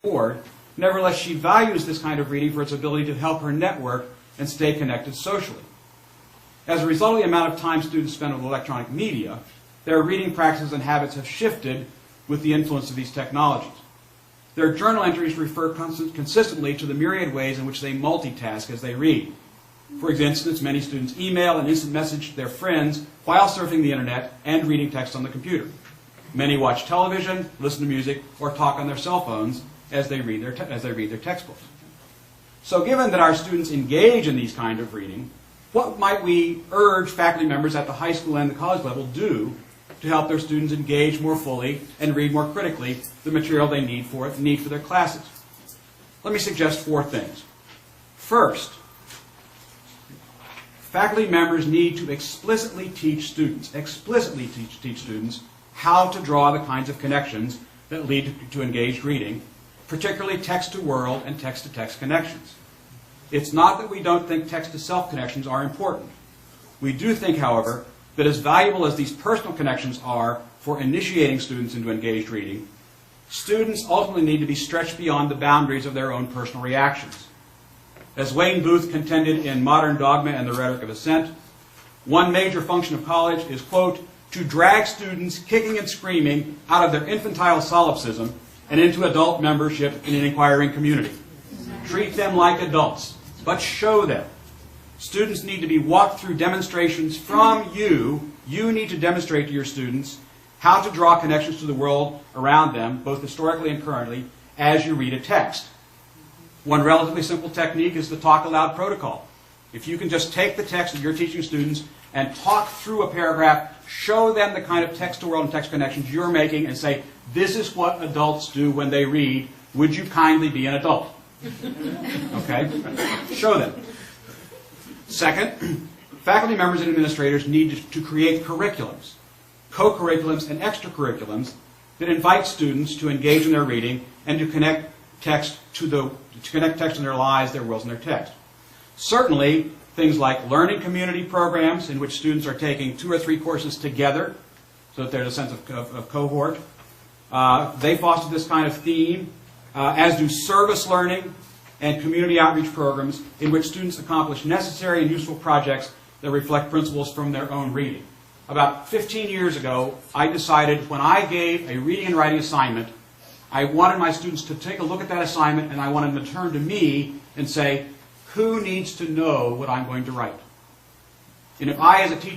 board. Nevertheless, she values this kind of reading for its ability to help her network and stay connected socially. As a result of the amount of time students spend with electronic media, their reading practices and habits have shifted with the influence of these technologies. Their journal entries refer consistently to the myriad ways in which they multitask as they read. For instance, many students email and instant message their friends while surfing the internet and reading text on the computer. Many watch television, listen to music, or talk on their cell phones as they read their textbooks. So given that our students engage in these kind of reading, what might we urge faculty members at the high school and the college level do to help their students engage more fully and read more critically the material they need for their classes? Let me suggest 4 things. First, faculty members need to explicitly teach students how to draw the kinds of connections that lead to engaged reading, particularly text-to-world and text-to-text connections. It's not that we don't think text-to-self connections are important. We do think, however, that as valuable as these personal connections are for initiating students into engaged reading, students ultimately need to be stretched beyond the boundaries of their own personal reactions. As Wayne Booth contended in Modern Dogma and the Rhetoric of Assent, one major function of college is, quote, to drag students kicking and screaming out of their infantile solipsism and into adult membership in an inquiring community. Treat them like adults, but show them. Students need to be walked through demonstrations from you. You need to demonstrate to your students how to draw connections to the world around them, both historically and currently, as you read a text. One relatively simple technique is the talk aloud protocol. If you can just take the text that you're teaching students and talk through a paragraph, show them the kind of text-to-world and text connections you're making and say, this is what adults do when they read. Would you kindly be an adult? Okay? Show them. Second, faculty members and administrators need to create curriculums, co-curriculums and extracurriculums that invite students to engage in their reading and to connect text in their lives, their worlds, and their text. Certainly, things like learning community programs in which students are taking 2 or 3 courses together so that there's a sense of cohort. They foster this kind of theme, as do service learning and community outreach programs in which students accomplish necessary and useful projects that reflect principles from their own reading. About 15 years ago, I decided when I gave a reading and writing assignment, I wanted my students to take a look at that assignment and I wanted them to turn to me and say, who needs to know what I'm going to write? And if I, as a teacher,